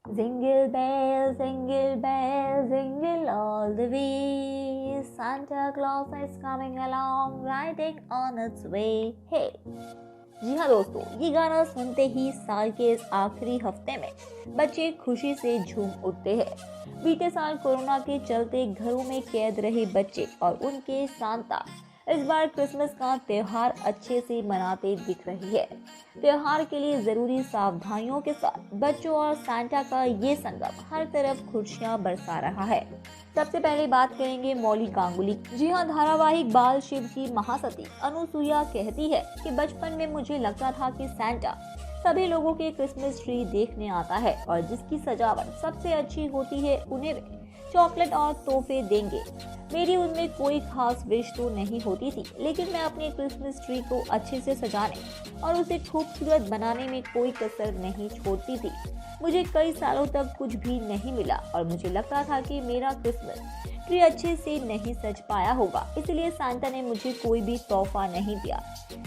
Jingle bell, jingle all the way. Santa Claus is coming along, riding on its way. Hey! जी हाँ दोस्तों, ये गाना सुनते ही साल के इस आखिरी हफ्ते में बच्चे खुशी से झूम उठते हैं। बीते साल कोरोना के चलते घरों में कैद रहे बच्चे और उनके सांता इस बार क्रिसमस का त्योहार अच्छे से मनाते दिख रही है। त्योहार के लिए जरूरी सावधानियों के साथ बच्चों और सांता का ये संगम हर तरफ खुशियां बरसा रहा है। सबसे पहले बात करेंगे मौली गांगुली। जी हाँ, धारावाहिक बाल शिव की महासती अनुसुईया कहती है कि बचपन में मुझे लगता था कि सांता सभी लोगों के क्रिसमस ट्री देखने आता है और जिसकी सजावट सबसे अच्छी होती है उन्हें वे चॉकलेट और तोहफे देंगे। मेरी उनमें कोई खास विश तो नहीं होती थी, लेकिन मैं अपने क्रिसमस ट्री को अच्छे से सजाने और उसे खूबसूरत बनाने में कोई कसर नहीं छोड़ती थी। मुझे कई सालों तक कुछ भी नहीं मिला और मुझे लगता था कि मेरा क्रिसमस ट्री अच्छे से नहीं सज पाया होगा, इसलिए सांता ने मुझे कोई भी तोहफा नहीं दिया।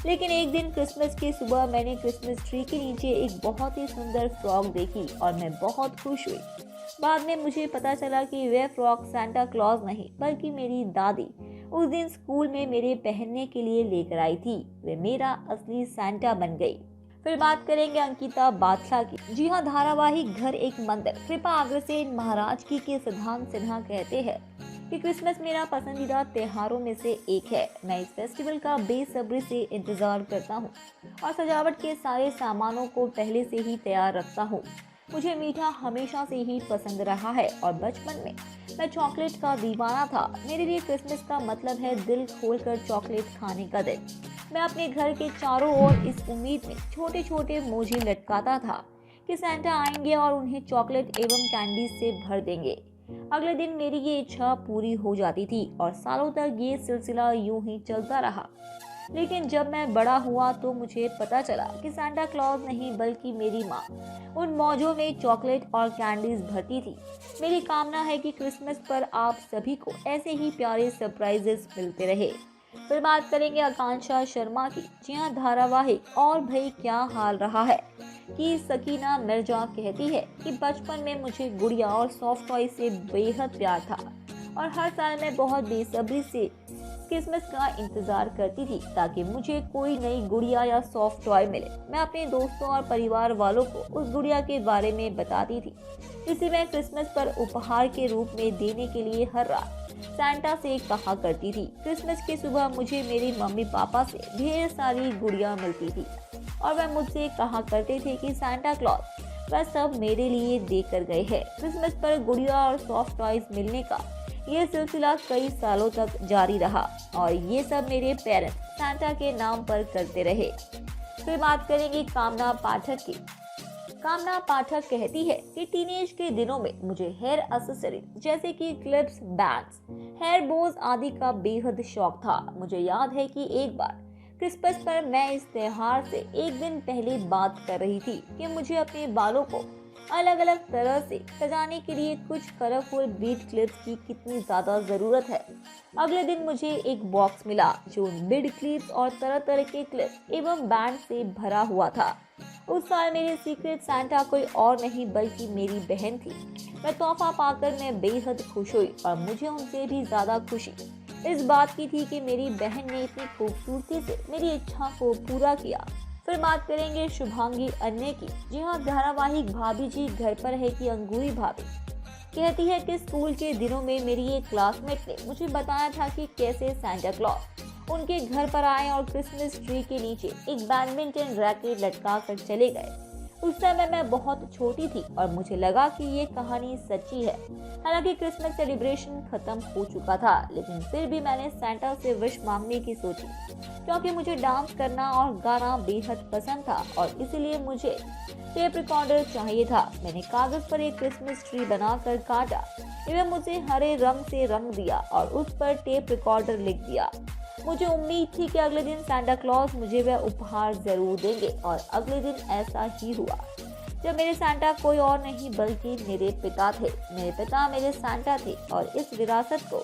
लेकिन एक दिन क्रिसमस की सुबह मैंने क्रिसमस ट्री के नीचे एक बहुत ही सुंदर फ्रॉक देखी और मैं बहुत खुश हुई। बाद में मुझे पता चला कि वह फ्रॉक सांता क्लॉज नहीं बल्कि मेरी दादी उस दिन स्कूल में मेरे पहनने के लिए लेकर आई थी। वे मेरा असली सांता बन गई। फिर बात करेंगे अंकिता बादशाह की। जी हाँ, धारावाहिक घर एक मंदिर कृपा अग्रसेन महाराज की के सिद्धांत सिन्हा कहते हैं कि क्रिसमस मेरा पसंदीदा त्योहारों में से एक है। मैं इस फेस्टिवल का बेसब्री से इंतजार करता हूँ और सजावट के सारे सामानों को पहले से ही तैयार रखता हूँ। मुझे मीठा हमेशा से ही पसंद रहा है और बचपन में मैं चॉकलेट का दीवाना था। मेरे लिए क्रिसमस का मतलब है दिल खोलकर चॉकलेट खाने का दिन। मैं अपने घर के चारों ओर इस उम्मीद में छोटे छोटे मोजे लटकाता था कि सांता आएंगे और उन्हें चॉकलेट एवं कैंडी से भर देंगे। अगले दिन मेरी ये इच्छा पूरी हो जाती थी और सालों तक ये सिलसिला यूं ही चलता रहा। लेकिन जब मैं बड़ा हुआ तो मुझे पता चला कि सांता क्लॉज नहीं बल्कि मेरी माँ उन मौजों में चॉकलेट और कैंडीज भरती थी। मेरी कामना है कि क्रिसमस पर आप सभी को ऐसे ही प्यारे सरप्राइजेस मिलते रहे। फिर बात करेंगे आकांक्षा शर्मा की। जी हाँ, धारावाहिक और भाई क्या हाल रहा है कि सकीना मिर्जा कहती है कि बचपन में मुझे गुड़िया और सॉफ्ट टॉय से बेहद प्यार था और हर साल मैं बहुत बेसब्री से क्रिसमस का इंतजार करती थी ताकि मुझे कोई नई गुड़िया या सॉफ्ट टॉय मिले। मैं अपने दोस्तों और परिवार वालों को उस गुड़िया के बारे में बताती थी जिसे मैं क्रिसमस पर उपहार के रूप में देने के लिए हर रात सांता से कहा करती थी। क्रिसमस की सुबह मुझे मेरे मम्मी पापा से ढेर सारी गुड़िया मिलती थी और वह मुझसे कहा करते थे कि सांता क्लॉज वह सब मेरे लिए दे कर गए हैं। क्रिसमस पर गुड़िया और सॉफ्ट टॉयज मिलने का ये सिलसिला कई सालों तक जारी रहा और ये सब मेरे पेरेंट्स सांता के नाम पर करते रहे। फिर बात करेंगे कामना पाठक की। कामना पाठक कहती है कि टीनेज के दिनों में मुझे हेयर एक्सेसरी जैसे कि क्लिप्स, बैंड्स, हेयर बोज आदि का बेहद शौक था। मुझे याद है कि एक बार क्रिसमस पर मैं इस त्योहार से एक दिन पहले बात कर रही थी कि मुझे अपने बालों को अलग अलग तरह से सजाने के लिए कुछ कलरफुल बीड क्लिप्स की कितनी ज्यादा जरूरत है। अगले दिन मुझे एक बॉक्स मिला जो बीड क्लिप्स और तरह तरह के क्लिप्स एवं बैंड से भरा हुआ था। उस साल मेरे सीक्रेट सांता कोई और नहीं बल्कि मेरी बहन थी। मैं तोहफा पाकर मैं बेहद खुश हुई और मुझे उनसे भी ज्यादा खुशी इस बात की थी कि मेरी बहन ने इतनी खूबसूरती से मेरी इच्छा को पूरा किया। फिर बात करेंगे शुभांगी अन्य की। जी हाँ, धारावाहिक भाभी जी घर पर है कि अंगूरी भाभी कहती है कि स्कूल के दिनों में मेरी एक क्लासमेट ने मुझे बताया था कि कैसे सांता क्लॉज उनके घर पर आए और क्रिसमस ट्री के नीचे एक बैडमिंटन रैकेट लटका कर चले गए। उस समय मैं बहुत छोटी थी और मुझे लगा कि ये कहानी सच्ची है। हालांकि क्रिसमस सेलिब्रेशन खत्म हो चुका था, लेकिन फिर भी मैंने सांता से विश मांगने की सोची क्योंकि मुझे डांस करना और गाना बेहद पसंद था और इसलिए मुझे टेप रिकॉर्डर चाहिए था। मैंने कागज पर एक क्रिसमस ट्री बनाकर काटा एवं उसे हरे रंग से रंग दिया और उस पर टेप रिकॉर्डर लिख दिया। मुझे उम्मीद थी कि अगले दिन सांता क्लॉज मुझे वह उपहार जरूर देंगे और अगले दिन ऐसा ही हुआ जब मेरे सांता कोई और नहीं बल्कि मेरे पिता थे। मेरे पिता मेरे सांता थे और इस विरासत को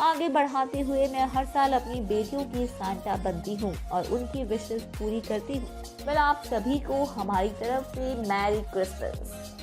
आगे बढ़ाते हुए मैं हर साल अपनी बेटियों की सांता बनती हूँ और उनकी विशेष पूरी करती हूँ। आप सभी को हमारी तरफ से मैरी क्रिसमस।